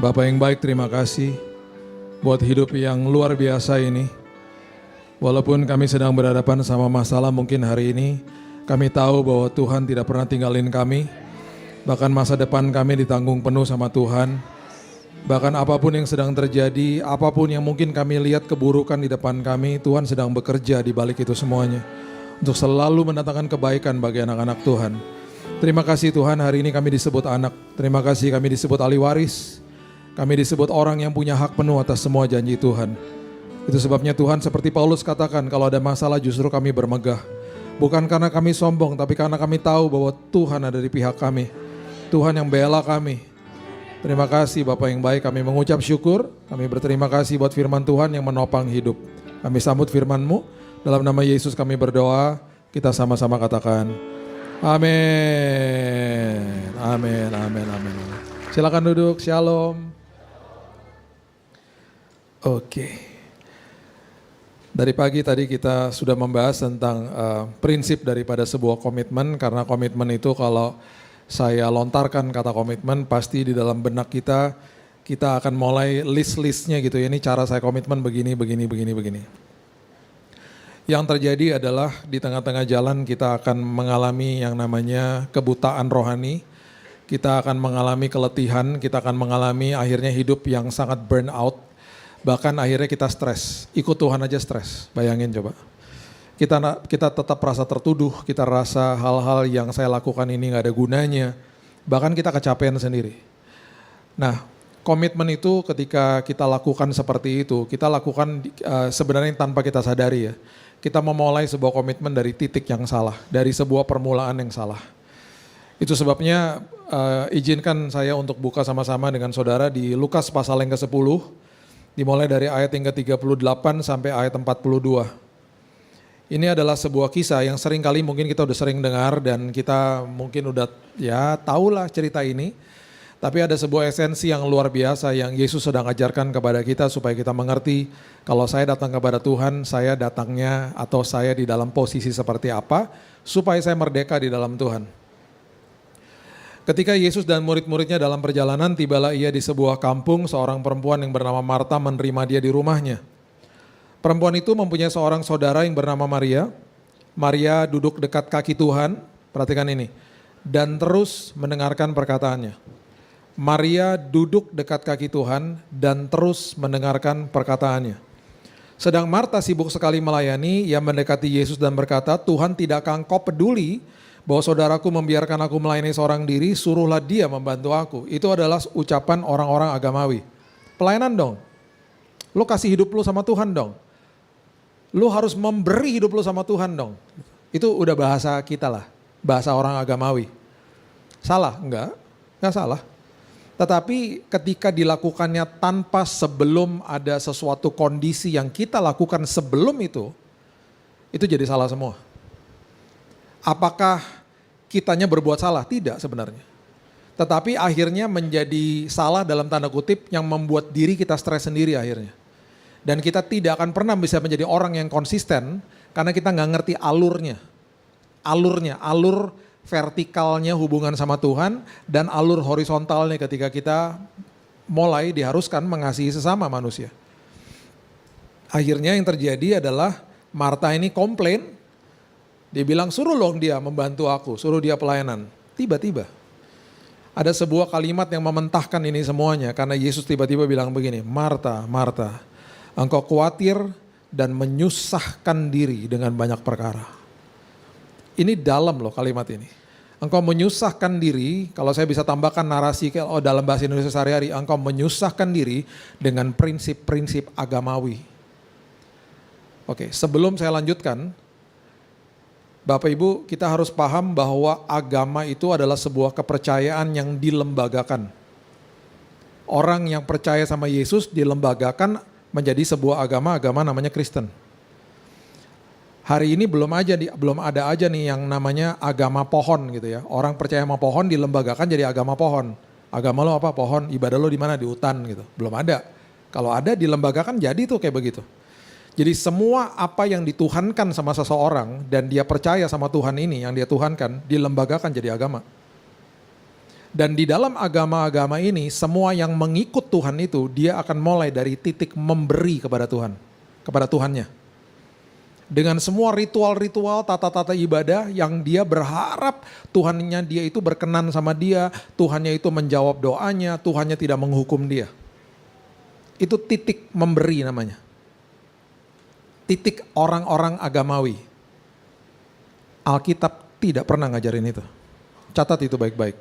Bapak yang baik, terima kasih buat hidup yang luar biasa ini. Walaupun kami sedang berhadapan sama masalah mungkin hari ini, kami tahu bahwa Tuhan tidak pernah tinggalin kami. Bahkan masa depan kami ditanggung penuh sama Tuhan. Bahkan apapun yang sedang terjadi, apapun yang mungkin kami lihat keburukan di depan kami, Tuhan sedang bekerja di balik itu semuanya. Untuk selalu mendatangkan kebaikan bagi anak-anak Tuhan. Terima kasih Tuhan, hari ini kami disebut anak. Terima kasih kami disebut ahli waris. Kami disebut orang yang punya hak penuh atas semua janji Tuhan. Itu sebabnya Tuhan seperti Paulus katakan, kalau ada masalah justru kami bermegah. Bukan karena kami sombong, tapi karena kami tahu bahwa Tuhan ada di pihak kami. Tuhan yang bela kami. Terima kasih Bapak yang baik, kami mengucap syukur. Kami berterima kasih buat firman Tuhan yang menopang hidup. Kami sambut firman-Mu. Dalam nama Yesus kami berdoa, kita sama-sama katakan, amin. Amin, amin, amin. Silakan duduk, shalom. Oke. Dari pagi tadi kita sudah membahas tentang prinsip daripada sebuah komitmen, karena komitmen itu kalau saya lontarkan kata komitmen pasti di dalam benak kita akan mulai list-listnya gitu ya, ini cara saya komitmen begini. Yang terjadi adalah di tengah-tengah jalan kita akan mengalami yang namanya kebutaan rohani, kita akan mengalami keletihan, kita akan mengalami akhirnya hidup yang sangat burn out. Bahkan akhirnya kita stres, ikut Tuhan aja stres, bayangin coba. Kita tetap rasa tertuduh, kita rasa hal-hal yang saya lakukan ini gak ada gunanya. Bahkan kita kecapean sendiri. Nah, komitmen itu ketika kita lakukan seperti itu, kita lakukan sebenarnya tanpa kita sadari ya. Kita memulai sebuah komitmen dari titik yang salah, dari sebuah permulaan yang salah. Itu sebabnya izinkan saya untuk buka sama-sama dengan saudara di Lukas pasal yang ke-10. Dimulai dari ayat yang ke-38 sampai ayat 42. Ini adalah sebuah kisah yang sering kali mungkin kita udah sering dengar dan kita mungkin udah ya tahulah cerita ini. Tapi ada sebuah esensi yang luar biasa yang Yesus sedang ajarkan kepada kita supaya kita mengerti kalau saya datang kepada Tuhan, saya datangnya atau saya di dalam posisi seperti apa supaya saya merdeka di dalam Tuhan. Ketika Yesus dan murid-muridnya dalam perjalanan, tibalah ia di sebuah kampung, seorang perempuan yang bernama Marta menerima dia di rumahnya. Perempuan itu mempunyai seorang saudara yang bernama Maria. Maria duduk dekat kaki Tuhan, perhatikan ini, dan terus mendengarkan perkataannya. Maria duduk dekat kaki Tuhan dan terus mendengarkan perkataannya. Sedang Marta sibuk sekali melayani, ia mendekati Yesus dan berkata, Tuhan, tidakkah Engkau peduli bahwa saudaraku membiarkan aku melayani seorang diri, suruhlah dia membantu aku. Itu adalah ucapan orang-orang agamawi. Pelayanan dong. Lu kasih hidup lu sama Tuhan dong. Lu harus memberi hidup lu sama Tuhan dong. Itu udah bahasa kita lah. Bahasa orang agamawi. Salah? Enggak salah. Tetapi ketika dilakukannya tanpa sebelum ada sesuatu kondisi yang kita lakukan sebelum itu jadi salah semua. Apakah kitanya berbuat salah? Tidak sebenarnya. Tetapi akhirnya menjadi salah dalam tanda kutip yang membuat diri kita stres sendiri akhirnya. Dan kita tidak akan pernah bisa menjadi orang yang konsisten karena kita nggak ngerti alurnya. Alur vertikalnya hubungan sama Tuhan dan alur horizontalnya ketika kita mulai diharuskan mengasihi sesama manusia. Akhirnya yang terjadi adalah Marta ini komplain. Dia bilang, suruh dong dia membantu aku, suruh dia pelayanan. Tiba-tiba ada sebuah kalimat yang mementahkan ini semuanya. Karena Yesus tiba-tiba bilang begini, Marta, Marta, engkau khawatir dan menyusahkan diri dengan banyak perkara. Ini dalam loh kalimat ini. Engkau menyusahkan diri, kalau saya bisa tambahkan narasi dalam bahasa Indonesia sehari-hari, engkau menyusahkan diri dengan prinsip-prinsip agamawi. Oke, sebelum saya lanjutkan, Bapak Ibu, kita harus paham bahwa agama itu adalah sebuah kepercayaan yang dilembagakan. Orang yang percaya sama Yesus dilembagakan menjadi sebuah agama namanya Kristen. Hari ini belum ada aja nih yang namanya agama pohon gitu ya. Orang percaya sama pohon dilembagakan jadi agama pohon. Agama lo apa? Pohon, ibadah lo di mana? Di hutan gitu. Belum ada. Kalau ada dilembagakan jadi tuh kayak begitu. Jadi semua apa yang dituhankan sama seseorang dan dia percaya sama Tuhan ini yang dia tuhankan dilembagakan jadi agama. Dan di dalam agama-agama ini, semua yang mengikut Tuhan itu, dia akan mulai dari titik memberi kepada Tuhan, kepada Tuhannya. Dengan semua ritual-ritual, tata-tata ibadah yang dia berharap Tuhannya dia itu berkenan sama dia, Tuhannya itu menjawab doanya, Tuhannya tidak menghukum dia. Itu titik memberi namanya. Titik orang-orang agamawi. Alkitab tidak pernah ngajarin itu. Catat itu baik-baik.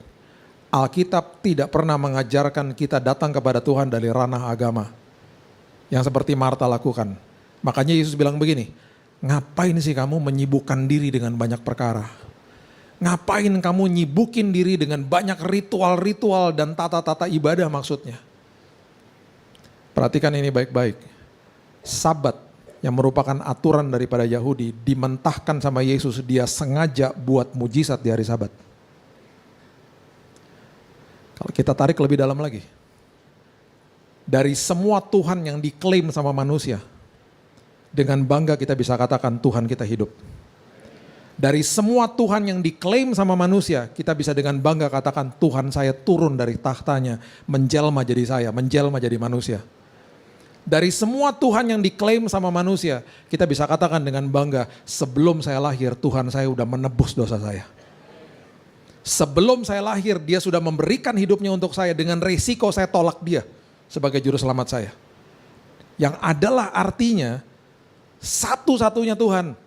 Alkitab tidak pernah mengajarkan kita datang kepada Tuhan dari ranah agama. Yang seperti Marta lakukan. Makanya Yesus bilang begini, ngapain sih kamu menyibukkan diri dengan banyak perkara? Ngapain kamu nyibukin diri dengan banyak ritual-ritual dan tata-tata ibadah maksudnya? Perhatikan ini baik-baik. Sabat yang merupakan aturan daripada Yahudi dimentahkan sama Yesus, dia sengaja buat mujizat di hari Sabat. Kalau kita tarik lebih dalam lagi, dari semua Tuhan yang diklaim sama manusia, dengan bangga kita bisa katakan Tuhan kita hidup. Dari semua Tuhan yang diklaim sama manusia, kita bisa dengan bangga katakan Tuhan saya turun dari tahtanya, menjelma jadi saya, menjelma jadi manusia. Dari semua Tuhan yang diklaim sama manusia, kita bisa katakan dengan bangga, sebelum saya lahir Tuhan saya udah menebus dosa saya. Sebelum saya lahir, dia sudah memberikan hidupnya untuk saya, dengan resiko saya tolak dia sebagai juru selamat saya. Yang adalah artinya, satu-satunya Tuhan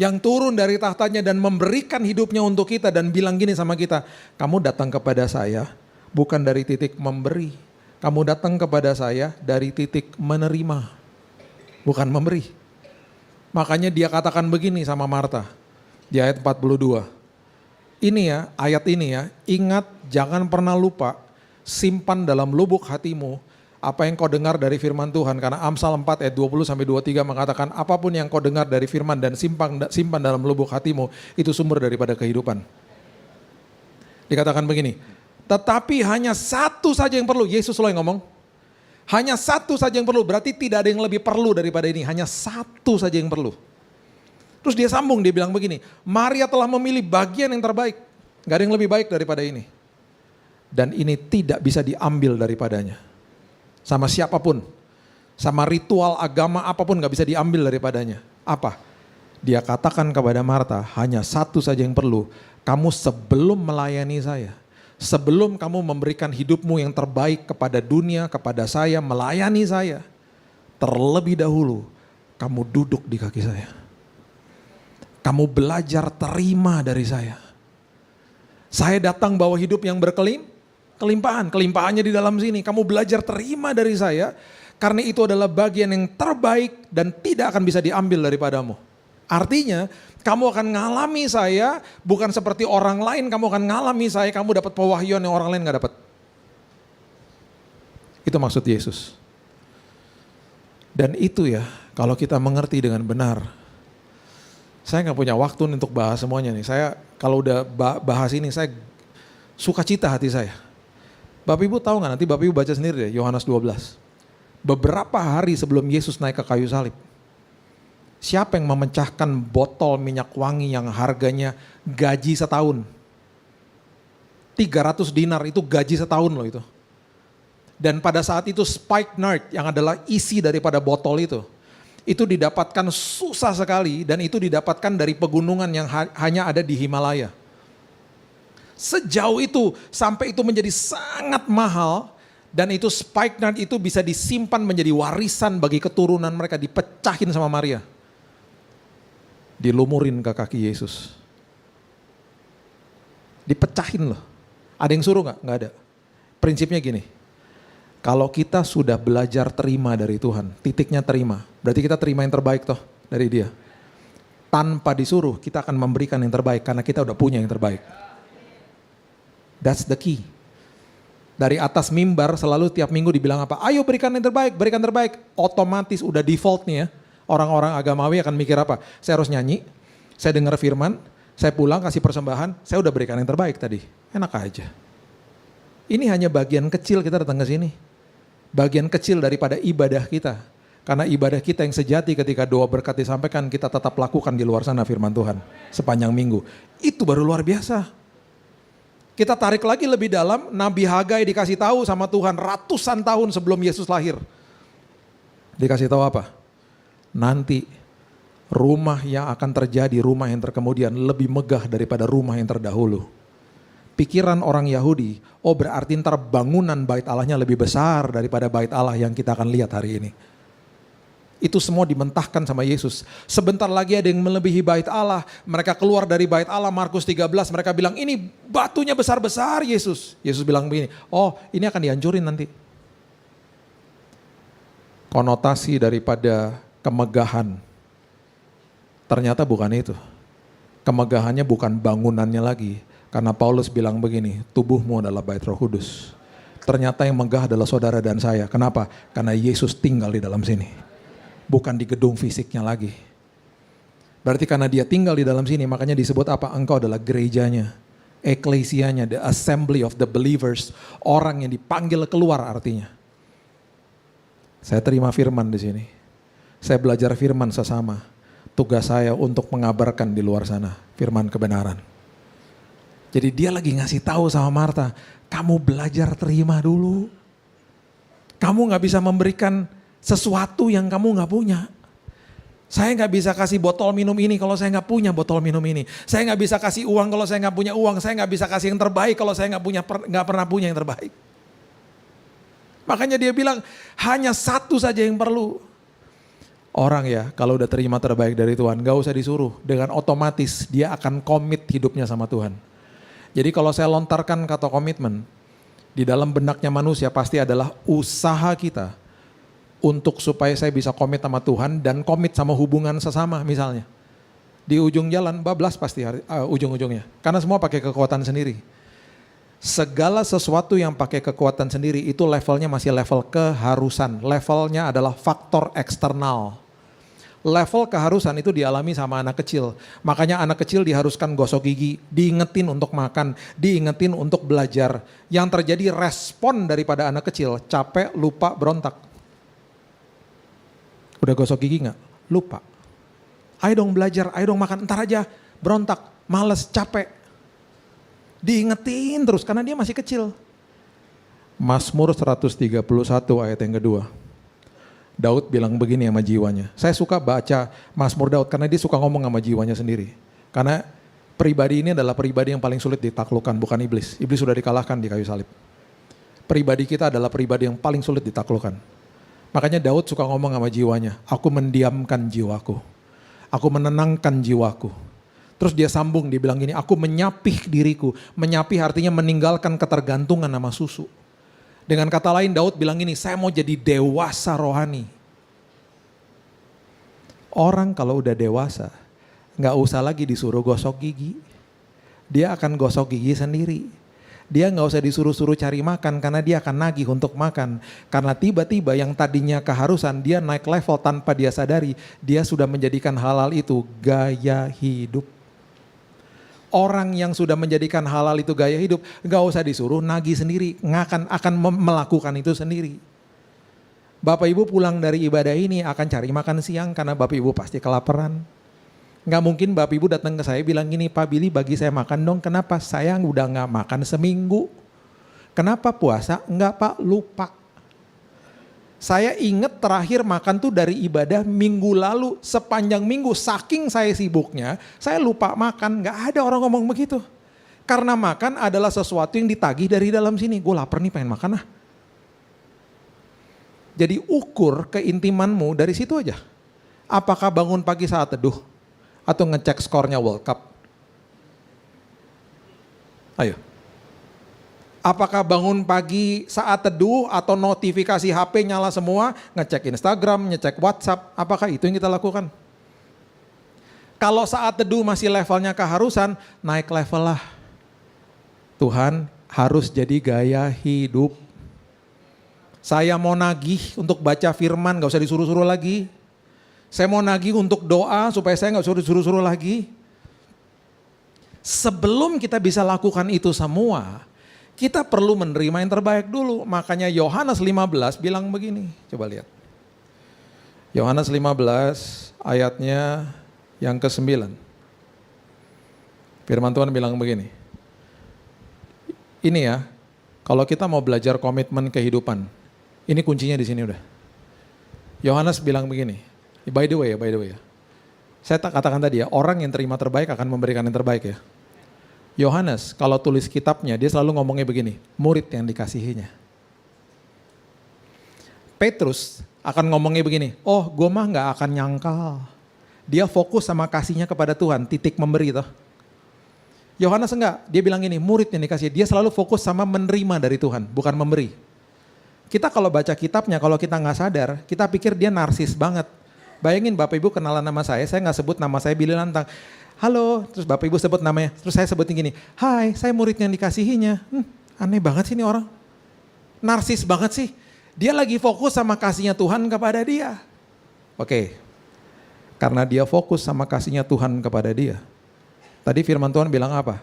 yang turun dari tahtanya dan memberikan hidupnya untuk kita dan bilang gini sama kita, kamu datang kepada saya bukan dari titik memberi, kamu datang kepada saya dari titik menerima, bukan memberi. Makanya dia katakan begini sama Marta di ayat 42. Ini ya, ayat ini ya, ingat jangan pernah lupa, simpan dalam lubuk hatimu apa yang kau dengar dari firman Tuhan. Karena Amsal 4 ayat 20-23 mengatakan apapun yang kau dengar dari firman dan simpan dalam lubuk hatimu, itu sumber daripada kehidupan. Dikatakan begini, tetapi hanya satu saja yang perlu, Yesus loh yang ngomong. Hanya satu saja yang perlu, berarti tidak ada yang lebih perlu daripada ini, hanya satu saja yang perlu. Terus dia sambung, dia bilang begini, Maria telah memilih bagian yang terbaik. Gak ada yang lebih baik daripada ini. Dan ini tidak bisa diambil daripadanya. Sama siapapun. Sama ritual agama apapun gak bisa diambil daripadanya. Apa? Dia katakan kepada Marta, hanya satu saja yang perlu. Kamu sebelum melayani saya, sebelum kamu memberikan hidupmu yang terbaik kepada dunia, kepada saya, melayani saya, terlebih dahulu kamu duduk di kaki saya. Kamu belajar terima dari saya. Saya datang bawa hidup yang berkelimpahan. Kelimpahannya di dalam sini. Kamu belajar terima dari saya. Karena itu adalah bagian yang terbaik dan tidak akan bisa diambil daripadamu. Artinya kamu akan ngalami saya bukan seperti orang lain. Kamu akan ngalami saya, kamu dapat pewahyuan yang orang lain gak dapat. Itu maksud Yesus. Dan itu ya, kalau kita mengerti dengan benar. Saya gak punya waktu untuk bahas semuanya nih. Saya kalau udah bahas ini, saya suka cita hati saya. Bapak Ibu tahu gak, nanti Bapak Ibu baca sendiri deh, Yohanes 12. Beberapa hari sebelum Yesus naik ke kayu salib, siapa yang memecahkan botol minyak wangi yang harganya gaji setahun? 300 dinar itu gaji setahun loh itu. Dan pada saat itu spikenard yang adalah isi daripada botol itu didapatkan susah sekali dan itu didapatkan dari pegunungan yang hanya ada di Himalaya. Sejauh itu sampai itu menjadi sangat mahal dan itu spikenard itu bisa disimpan menjadi warisan bagi keturunan mereka, dipecahin sama Maria. Dilumurin ke kaki Yesus. Dipecahin loh. Ada yang suruh gak? Gak ada. Prinsipnya gini, kalau kita sudah belajar terima dari Tuhan, titiknya terima, berarti kita terima yang terbaik toh dari dia. Tanpa disuruh kita akan memberikan yang terbaik karena kita udah punya yang terbaik. That's the key. Dari atas mimbar selalu tiap minggu dibilang apa? Ayo berikan yang terbaik, berikan terbaik. Otomatis udah default nih ya. Orang-orang agamawi akan mikir apa? Saya harus nyanyi, saya dengar firman, saya pulang kasih persembahan, saya udah berikan yang terbaik tadi. Enak aja. Ini hanya bagian kecil kita datang ke sini. Bagian kecil daripada ibadah kita. Karena ibadah kita yang sejati ketika doa berkat disampaikan, kita tetap lakukan di luar sana firman Tuhan sepanjang minggu. Itu baru luar biasa. Kita tarik lagi lebih dalam, Nabi Hagai dikasih tahu sama Tuhan ratusan tahun sebelum Yesus lahir. Dikasih tahu apa? Nanti rumah yang akan terjadi, rumah yang terkemudian lebih megah daripada rumah yang terdahulu. Pikiran orang Yahudi, oh berarti ntar bangunan bait Allahnya lebih besar daripada bait Allah yang kita akan lihat hari ini. Itu semua dimentahkan sama Yesus. Sebentar lagi ada yang melebihi bait Allah. Mereka keluar dari bait Allah, Markus 13, mereka bilang ini batunya besar-besar Yesus. Yesus bilang begini, oh ini akan dihancurin nanti. Konotasi daripada kemegahan, ternyata bukan itu. Kemegahannya bukan bangunannya lagi. Karena Paulus bilang begini, tubuhmu adalah bait Roh Kudus. Ternyata yang megah adalah saudara dan saya. Kenapa? Karena Yesus tinggal di dalam sini. Bukan di gedung fisiknya lagi. Berarti karena dia tinggal di dalam sini, makanya disebut apa? Engkau adalah gerejanya, eklesianya, the assembly of the believers. Orang yang dipanggil keluar artinya. Saya terima firman di sini. Saya belajar firman sesama. Tugas saya untuk mengabarkan di luar sana firman kebenaran. Jadi dia lagi ngasih tahu sama Marta, kamu belajar terima dulu. Kamu gak bisa memberikan sesuatu yang kamu gak punya. Saya gak bisa kasih botol minum ini kalau saya gak punya botol minum ini. Saya gak bisa kasih uang kalau saya gak punya uang. Saya gak bisa kasih yang terbaik kalau saya gak pernah punya yang terbaik. Makanya dia bilang hanya satu saja yang perlu. Orang ya kalau udah terima terbaik dari Tuhan gak usah disuruh. Dengan otomatis dia akan komit hidupnya sama Tuhan. Jadi kalau saya lontarkan kata komitmen, di dalam benaknya manusia pasti adalah usaha kita untuk supaya saya bisa komit sama Tuhan dan komit sama hubungan sesama misalnya. Di ujung jalan bablas pasti ujung-ujungnya, karena semua pakai kekuatan sendiri. Segala sesuatu yang pakai kekuatan sendiri itu levelnya masih level keharusan, levelnya adalah faktor eksternal. Level keharusan itu dialami sama anak kecil. Makanya anak kecil diharuskan gosok gigi, diingetin untuk makan, diingetin untuk belajar. Yang terjadi respon daripada anak kecil, capek, lupa, berontak. Udah gosok gigi gak? Lupa. Ayo dong belajar, ayo dong makan, ntar aja. Berontak, males, capek. Diingetin terus karena dia masih kecil. Mazmur 131 ayat yang kedua. Daud bilang begini sama jiwanya. Saya suka baca Mazmur Daud karena dia suka ngomong sama jiwanya sendiri. Karena pribadi ini adalah pribadi yang paling sulit ditaklukkan, bukan iblis. Iblis sudah dikalahkan di kayu salib. Pribadi kita adalah pribadi yang paling sulit ditaklukkan. Makanya Daud suka ngomong sama jiwanya, aku mendiamkan jiwaku. Aku menenangkan jiwaku. Terus dia sambung, dia bilang gini, aku menyapih diriku. Menyapih artinya meninggalkan ketergantungan sama susu. Dengan kata lain Daud bilang gini, saya mau jadi dewasa rohani. Orang kalau udah dewasa, gak usah lagi disuruh gosok gigi. Dia akan gosok gigi sendiri. Dia gak usah disuruh-suruh cari makan karena dia akan nagih untuk makan. Karena tiba-tiba yang tadinya keharusan dia naik level tanpa dia sadari. Dia sudah menjadikan halal itu gaya hidup. Orang yang sudah menjadikan halal itu gaya hidup, gak usah disuruh nagih sendiri, akan melakukan itu sendiri. Bapak Ibu pulang dari ibadah ini akan cari makan siang karena Bapak Ibu pasti kelaparan. Gak mungkin Bapak Ibu datang ke saya bilang gini, Pak Billy bagi saya makan dong, kenapa? Saya udah gak makan seminggu. Kenapa puasa? Enggak Pak, lupa. Saya ingat terakhir makan tuh dari ibadah minggu lalu, sepanjang minggu saking saya sibuknya, saya lupa makan, gak ada orang ngomong begitu. Karena makan adalah sesuatu yang ditagih dari dalam sini, gue lapar nih pengen makan ah. Jadi ukur keintimanmu dari situ aja. Apakah bangun pagi saat teduh atau ngecek skornya World Cup? Ayo. Apakah bangun pagi saat teduh atau notifikasi HP nyala semua, ngecek Instagram, ngecek WhatsApp, apakah itu yang kita lakukan? Kalau saat teduh masih levelnya keharusan, naik level lah. Tuhan harus jadi gaya hidup. Saya mau nagih untuk baca firman, gak usah disuruh-suruh lagi. Saya mau nagih untuk doa supaya saya gak usah disuruh-suruh lagi. Sebelum kita bisa lakukan itu semua, kita perlu menerima yang terbaik dulu. Makanya Yohanes 15 bilang begini. Coba lihat. Yohanes 15 ayatnya yang ke-9. Firman Tuhan bilang begini. Ini ya, kalau kita mau belajar komitmen kehidupan, ini kuncinya di sini udah. Yohanes bilang begini, by the way ya. Saya katakan tadi ya, orang yang terima terbaik akan memberikan yang terbaik ya. Yohanes kalau tulis kitabnya, dia selalu ngomongnya begini, murid yang dikasihinya. Petrus akan ngomongnya begini, oh gue mah gak akan nyangkal. Dia fokus sama kasihnya kepada Tuhan, titik memberi toh. Yohanes enggak, dia bilang ini, murid yang dikasih. Dia selalu fokus sama menerima dari Tuhan, bukan memberi. Kita kalau baca kitabnya, kalau kita nggak sadar, kita pikir dia narsis banget. Bayangin Bapak Ibu kenalan nama saya nggak sebut nama saya Billy Lantang. Halo, terus Bapak Ibu sebut namanya, terus saya sebutin gini, hai saya murid yang dikasihinya. Aneh banget sih ini orang, narsis banget sih. Dia lagi fokus sama kasihnya Tuhan kepada dia. Oke, karena dia fokus sama kasihnya Tuhan kepada dia. Tadi firman Tuhan bilang apa?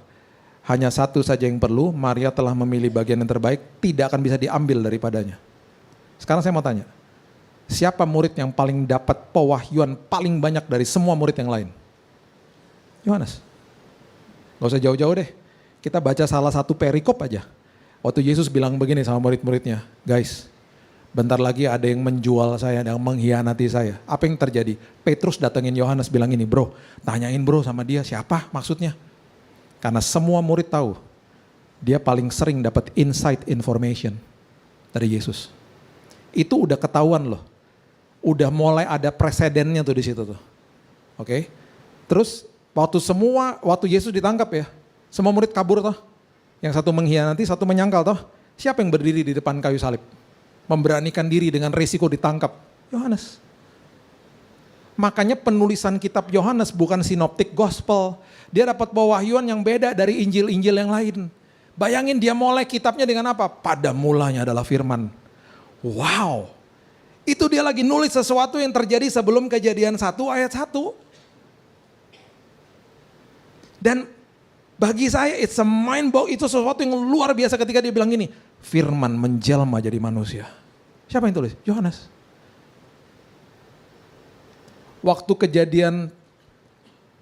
Hanya satu saja yang perlu, Maria telah memilih bagian yang terbaik, tidak akan bisa diambil daripadanya. Sekarang saya mau tanya, siapa murid yang paling dapat pewahyuan paling banyak dari semua murid yang lain? Yohanes. Gak usah jauh-jauh deh, kita baca salah satu perikop aja. Waktu Yesus bilang begini sama murid-muridnya, guys, bentar lagi ada yang menjual saya, ada yang mengkhianati saya. Apa yang terjadi? Petrus datengin Yohanes bilang ini, bro, tanyain bro sama dia siapa maksudnya. Karena semua murid tahu, dia paling sering dapat inside information dari Yesus. Itu udah ketahuan loh. Udah mulai ada presidennya tuh di situ tuh. Oke. Terus waktu Yesus ditangkap ya, semua murid kabur toh. Yang satu mengkhianati, satu menyangkal toh. Siapa yang berdiri di depan kayu salib? Memberanikan diri dengan risiko ditangkap? Yohanes. Makanya penulisan kitab Yohanes bukan sinoptik gospel. Dia dapat pewahyuan yang beda dari Injil-Injil yang lain. Bayangin dia mulai kitabnya dengan apa? Pada mulanya adalah firman. Wow. Itu dia lagi nulis sesuatu yang terjadi sebelum Kejadian 1 ayat 1. Dan bagi saya it's a mind blow, itu sesuatu yang luar biasa ketika dia bilang gini, firman menjelma jadi manusia. Siapa yang tulis? Yohanes. Waktu kejadian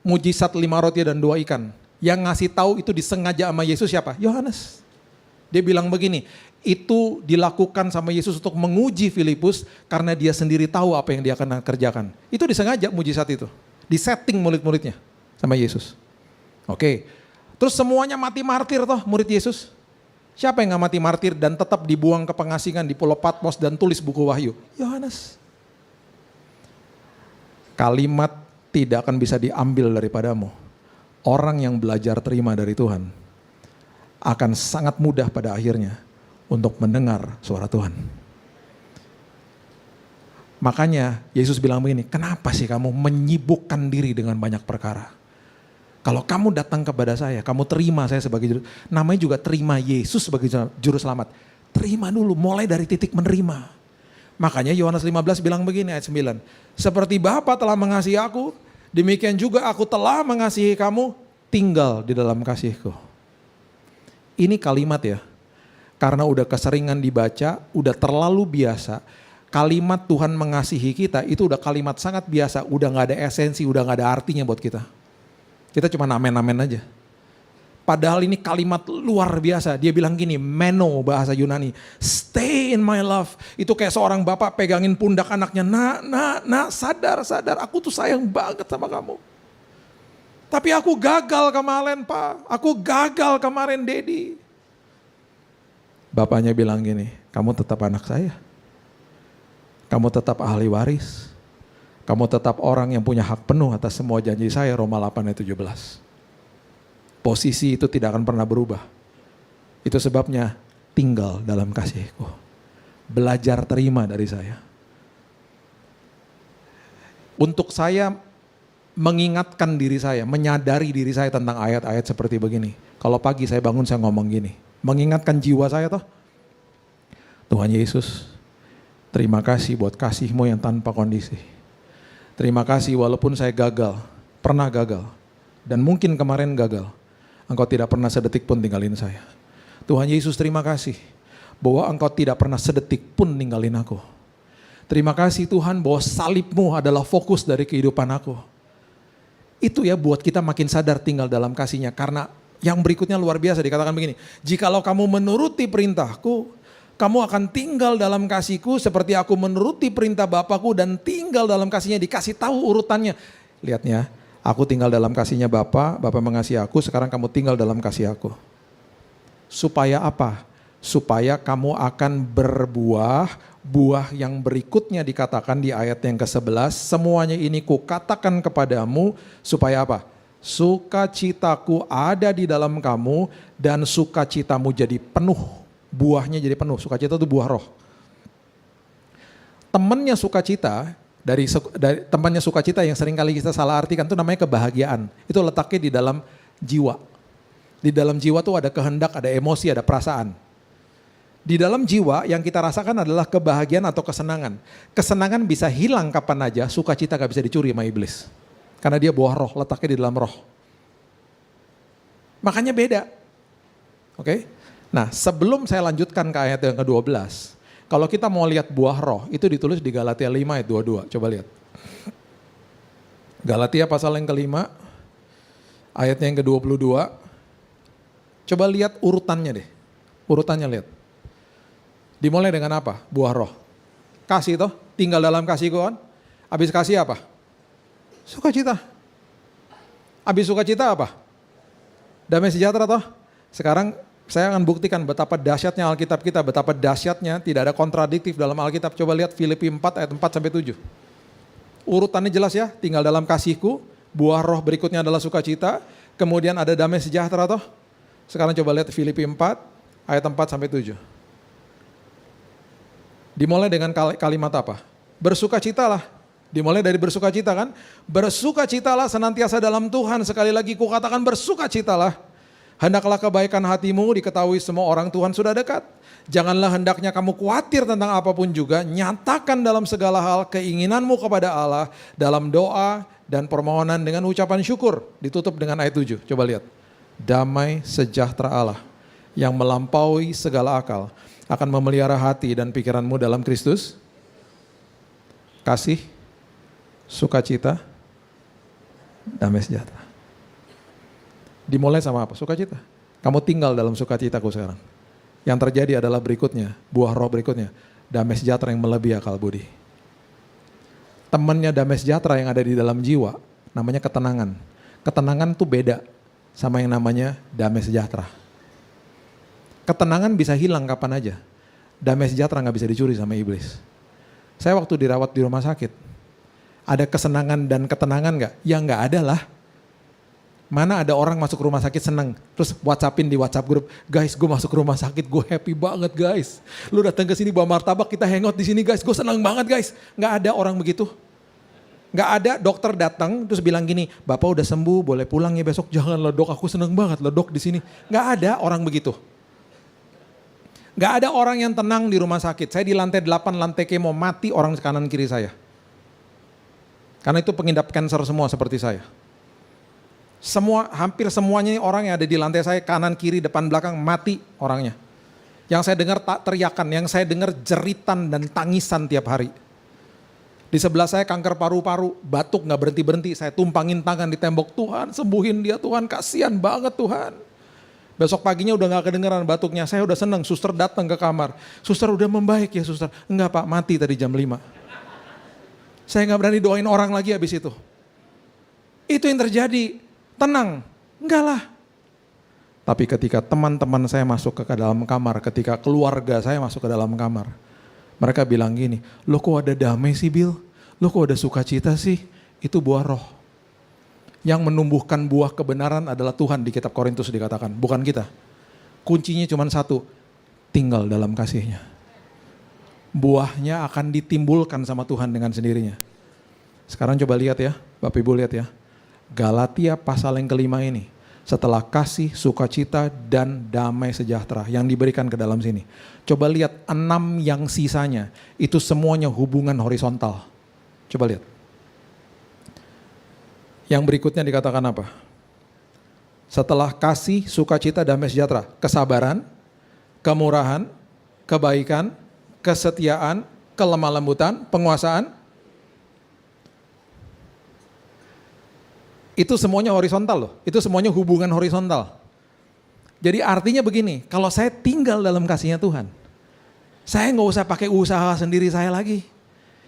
mujizat 5 roti dan 2 ikan, yang ngasih tahu itu disengaja sama Yesus siapa? Yohanes. Dia bilang begini, itu dilakukan sama Yesus untuk menguji Filipus karena dia sendiri tahu apa yang dia akan kerjakan. Itu disengaja mujizat itu, disetting murid-muridnya sama Yesus. Oke, terus semuanya mati martir toh murid Yesus. Siapa yang gak mati martir dan tetap dibuang ke pengasingan di Pulau Patmos dan tulis buku Wahyu? Yohanes. Kalimat tidak akan bisa diambil daripadamu. Orang yang belajar terima dari Tuhan akan sangat mudah pada akhirnya untuk mendengar suara Tuhan. Makanya Yesus bilang begini, kenapa sih kamu menyibukkan diri dengan banyak perkara? Kalau kamu datang kepada saya, kamu terima saya sebagai juru, namanya juga terima Yesus sebagai juru selamat. Terima dulu, mulai dari titik menerima. Makanya Yohanes 15 bilang begini ayat 9. Seperti Bapa telah mengasihi aku, demikian juga aku telah mengasihi kamu, tinggal di dalam kasihku. Ini kalimat ya, karena udah keseringan dibaca, udah terlalu biasa. Kalimat Tuhan mengasihi kita itu udah kalimat sangat biasa, udah gak ada esensi, udah gak ada artinya buat kita. Kita cuma amen-amen aja. Padahal ini kalimat luar biasa. Dia bilang gini, meno bahasa Yunani. Stay in my love. Itu kayak seorang bapak pegangin pundak anaknya. Nak, sadar. Aku tuh sayang banget sama kamu. Tapi aku gagal kemarin Pak. Aku gagal kemarin Dedi. Bapaknya bilang gini, kamu tetap anak saya. Kamu tetap ahli waris. Kamu tetap orang yang punya hak penuh atas semua janji saya, Roma 8 ayat 17. Posisi itu tidak akan pernah berubah. Itu sebabnya tinggal dalam kasihku. Belajar terima dari saya. Untuk saya mengingatkan diri saya, menyadari diri saya tentang ayat-ayat seperti begini. Kalau pagi saya bangun saya ngomong gini. Mengingatkan jiwa saya toh. Tuhan Yesus, terima kasih buat kasih-Mu yang tanpa kondisi. Terima kasih walaupun saya gagal, pernah gagal. Dan mungkin kemarin gagal. Engkau tidak pernah sedetik pun tinggalin saya. Tuhan Yesus terima kasih bahwa Engkau tidak pernah sedetik pun ninggalin aku. Terima kasih Tuhan bahwa salib-Mu adalah fokus dari kehidupan aku. Itu ya buat kita makin sadar tinggal dalam kasih-Nya. Karena Yang berikutnya luar biasa, dikatakan begini, jikalau kamu menuruti perintahku, kamu akan tinggal dalam kasihku seperti aku menuruti perintah Bapakku dan tinggal dalam kasihnya. Dikasih tahu urutannya. Lihatnya, aku tinggal dalam kasihnya Bapa, Bapa mengasihi aku, sekarang kamu tinggal dalam kasih aku. Supaya apa? Supaya kamu akan berbuah, buah yang berikutnya dikatakan di ayat yang ke-11, semuanya ini kukatakan kepadamu, supaya apa? Sukacitaku ada di dalam kamu dan sukacitamu jadi penuh. Buahnya jadi penuh. Sukacita itu buah roh. Temannya sukacita, dari temannya sukacita yang sering kali kita salah artikan itu namanya kebahagiaan. Itu letaknya di dalam jiwa. Di dalam jiwa tuh ada kehendak, ada emosi, ada perasaan. Di dalam jiwa yang kita rasakan adalah kebahagiaan atau kesenangan. Kesenangan bisa hilang kapan aja, sukacita gak bisa dicuri sama iblis. Karena dia buah roh, letaknya di dalam roh. Makanya beda. Oke? Nah, sebelum saya lanjutkan ke ayat yang ke-12, kalau kita mau lihat buah roh, itu ditulis di Galatia 5 ayat 22. Coba lihat. Galatia pasal yang ke-5, ayat yang ke-22. Coba lihat urutannya deh. Urutannya lihat. Dimulai dengan apa? Buah roh. Kasih toh, tinggal dalam kasih kan? Habis kasih apa? Sukacita. Habis sukacita apa? Damai sejahtera toh. Sekarang saya akan buktikan betapa dahsyatnya Alkitab kita, betapa dahsyatnya tidak ada kontradiktif dalam Alkitab. Coba lihat Filipi 4 ayat 4-7. Urutannya jelas ya, tinggal dalam kasihku, buah roh berikutnya adalah sukacita, kemudian ada damai sejahtera toh. Sekarang coba lihat Filipi 4 ayat 4-7. Dimulai dengan kalimat apa? Bersukacitalah. Dimulai dari bersukacita kan? Bersukacitalah senantiasa dalam Tuhan. Sekali lagi kukatakan bersukacitalah. Hendaklah kebaikan hatimu diketahui semua orang Tuhan sudah dekat. Janganlah hendaknya kamu khawatir tentang apapun juga. Nyatakan dalam segala hal keinginanmu kepada Allah dalam doa dan permohonan dengan ucapan syukur. Ditutup dengan ayat 7. Coba lihat. Damai sejahtera Allah yang melampaui segala akal akan memelihara hati dan pikiranmu dalam Kristus. Kasih, sukacita, damai sejahtera. Dimulai sama apa? Sukacita. Kamu tinggal dalam sukacitaku sekarang. Yang terjadi adalah berikutnya, buah roh berikutnya, damai sejahtera yang melebihi akal budi. Temannya damai sejahtera yang ada di dalam jiwa, namanya ketenangan. Ketenangan tuh beda sama yang namanya damai sejahtera. Ketenangan bisa hilang kapan aja. Damai sejahtera gak bisa dicuri sama iblis. Saya waktu dirawat di rumah sakit, ada kesenangan dan ketenangan gak? Ya gak ada lah. Mana ada orang masuk rumah sakit seneng, terus WhatsAppin di WhatsApp grup, guys gue masuk rumah sakit, gue happy banget guys. Lu datang ke sini bawa martabak, kita hangout di sini guys, gue senang banget guys. Gak ada orang begitu. Gak ada dokter datang terus bilang gini, bapak udah sembuh, boleh pulang ya besok. Janganlah dok, aku senang banget lah dok di sini. Gak ada orang begitu. Gak ada orang yang tenang di rumah sakit. Saya di lantai 8, lantai kemo, mati orang kanan kiri saya. Karena itu pengidap kanker semua seperti saya. Hampir semuanya orang yang ada di lantai saya, kanan, kiri, depan, belakang, mati orangnya. Yang saya dengar tak teriakan, yang saya dengar jeritan dan tangisan tiap hari. Di sebelah saya kanker paru-paru, batuk gak berhenti-berhenti, saya tumpangin tangan di tembok, Tuhan sembuhin dia Tuhan, kasihan banget Tuhan. Besok paginya udah gak kedengeran batuknya, saya udah seneng, suster datang ke kamar. Suster udah membaik ya suster, enggak pak, mati tadi jam 5. Saya gak berani doain orang lagi habis itu. Itu yang terjadi. Tenang, enggak lah. Tapi ketika teman-teman saya masuk ke dalam kamar, ketika keluarga saya masuk ke dalam kamar, mereka bilang gini, lo kok ada damai sih Bill? Lo kok ada sukacita sih? Itu buah roh. Yang menumbuhkan buah kebenaran adalah Tuhan di kitab Korintus dikatakan, bukan kita. Kuncinya cuma satu, tinggal dalam kasihnya. Buahnya akan ditimbulkan sama Tuhan dengan sendirinya. Sekarang coba lihat ya, Bapak Ibu lihat ya. Galatia pasal yang kelima ini, setelah kasih, sukacita, dan damai sejahtera yang diberikan ke dalam sini. Coba lihat 6 yang sisanya, itu semuanya hubungan horizontal. Coba lihat. Yang berikutnya dikatakan apa? Setelah kasih, sukacita, damai sejahtera, kesabaran, kemurahan, kebaikan, kesetiaan, kelemah lembutan, penguasaan. Itu semuanya horizontal loh, itu semuanya hubungan horizontal. Jadi artinya begini, kalau saya tinggal dalam kasihnya Tuhan, saya nggak usah pakai usaha sendiri saya lagi.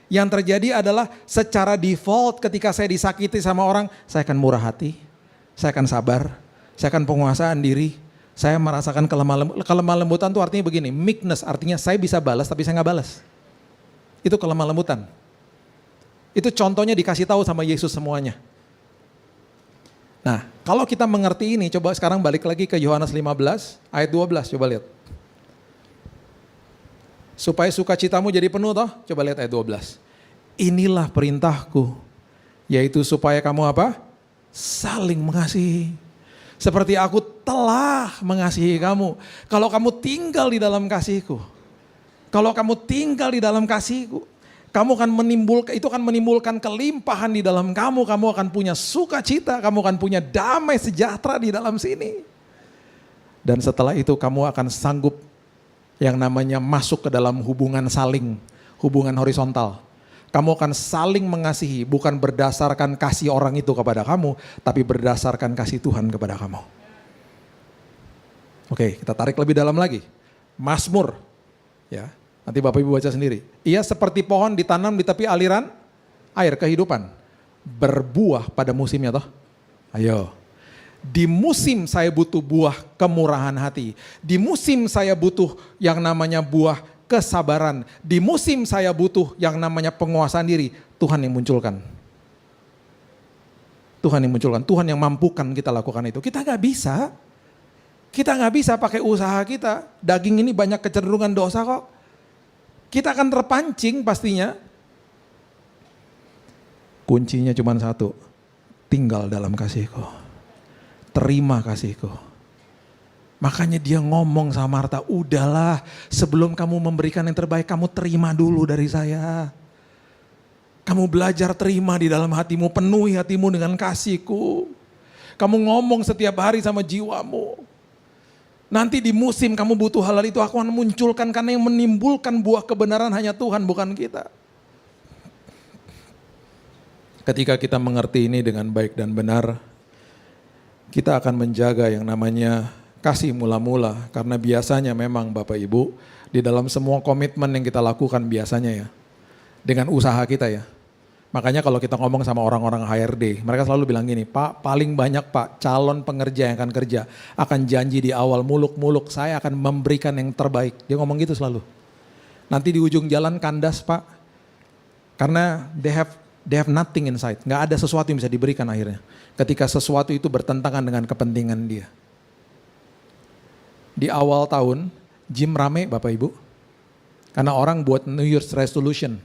Yang terjadi adalah secara default ketika saya disakiti sama orang, saya akan murah hati, saya akan sabar, saya akan penguasaan diri, saya merasakan kelemah lembutan itu artinya begini, meekness artinya saya bisa balas tapi saya nggak balas. Itu kelemah lembutan. Itu contohnya dikasih tahu sama Yesus semuanya. Nah, kalau kita mengerti ini, coba sekarang balik lagi ke Yohanes 15 ayat 12, coba lihat. Supaya sukacitamu jadi penuh toh, coba lihat ayat 12. Inilah perintahku, yaitu supaya kamu apa? Saling mengasihi. Seperti aku telah mengasihi kamu. Kalau kamu tinggal di dalam kasihku, kalau kamu tinggal di dalam kasihku, kamu akan menimbulkan kelimpahan di dalam kamu akan punya sukacita, kamu akan punya damai sejahtera di dalam sini. Dan setelah itu kamu akan sanggup yang namanya masuk ke dalam hubungan saling, hubungan horizontal. Kamu akan saling mengasihi, bukan berdasarkan kasih orang itu kepada kamu, tapi berdasarkan kasih Tuhan kepada kamu. Oke, kita tarik lebih dalam lagi. Mazmur, ya. Nanti Bapak Ibu baca sendiri. Ia seperti pohon ditanam di tepi aliran air kehidupan. Berbuah pada musimnya toh. Ayo. Di musim saya butuh buah kemurahan hati. Di musim saya butuh yang namanya buah kesabaran. Di musim saya butuh yang namanya penguasaan diri. Tuhan yang munculkan. Tuhan yang munculkan. Tuhan yang mampukan kita lakukan itu. Kita gak bisa. Kita gak bisa pakai usaha kita. Daging ini banyak kecenderungan dosa kok. Kita akan terpancing pastinya. Kuncinya cuma satu. Tinggal dalam kasihku. Terima kasihku. Makanya dia ngomong sama Marta, udahlah sebelum kamu memberikan yang terbaik, kamu terima dulu dari saya. Kamu belajar terima di dalam hatimu, penuhi hatimu dengan kasihku. Kamu ngomong setiap hari sama jiwamu. Nanti di musim kamu butuh hal itu, aku akan munculkan, karena yang menimbulkan buah kebenaran hanya Tuhan, bukan kita. Ketika kita mengerti ini dengan baik dan benar, kita akan menjaga yang namanya kasih mula-mula. Karena biasanya memang Bapak Ibu, di dalam semua komitmen yang kita lakukan biasanya ya, dengan usaha kita ya. Makanya kalau kita ngomong sama orang-orang HRD, mereka selalu bilang gini, Pak, paling banyak Pak calon pengerja yang akan kerja, akan janji di awal muluk-muluk, saya akan memberikan yang terbaik. Dia ngomong gitu selalu. Nanti di ujung jalan kandas Pak, karena they have nothing inside, nggak ada sesuatu yang bisa diberikan akhirnya. Ketika sesuatu itu bertentangan dengan kepentingan dia. Di awal tahun, gym rame Bapak Ibu, karena orang buat New Year's resolution.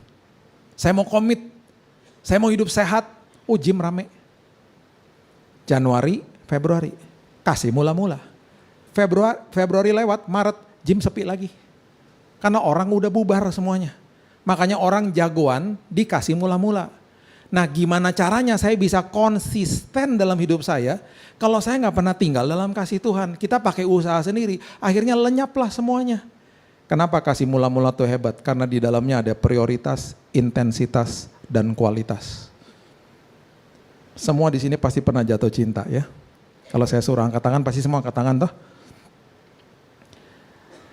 Saya mau komit, saya mau hidup sehat, gym rame. Januari, Februari, kasih mula-mula. Februari lewat, Maret, gym sepi lagi. Karena orang udah bubar semuanya. Makanya orang jagoan dikasih mula-mula. Nah gimana caranya saya bisa konsisten dalam hidup saya, kalau saya gak pernah tinggal dalam kasih Tuhan. Kita pakai usaha sendiri, akhirnya lenyaplah semuanya. Kenapa kasih mula-mula itu hebat? Karena di dalamnya ada prioritas, intensitas, dan kualitas. Semua di sini pasti pernah jatuh cinta ya. Kalau saya suruh angkat tangan, pasti semua angkat tangan toh.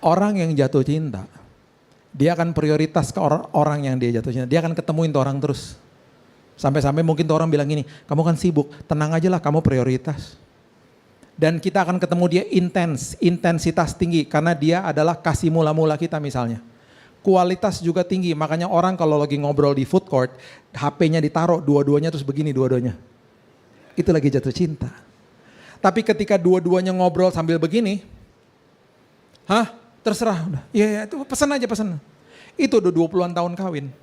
Orang yang jatuh cinta, dia akan prioritas ke orang yang dia jatuh cinta. Dia akan ketemuin tuh orang terus. Sampai-sampai mungkin tuh orang bilang gini, kamu kan sibuk, tenang aja lah, kamu prioritas. Dan kita akan ketemu dia intensitas tinggi, karena dia adalah kasih mula-mula kita misalnya. Kualitas juga tinggi, makanya orang kalau lagi ngobrol di food court, HP-nya ditaruh dua-duanya terus begini dua-duanya. Itu lagi jatuh cinta. Tapi ketika dua-duanya ngobrol sambil begini, terserah, udah. Iya, itu pesan aja pesan. Itu udah 20-an tahun kawin.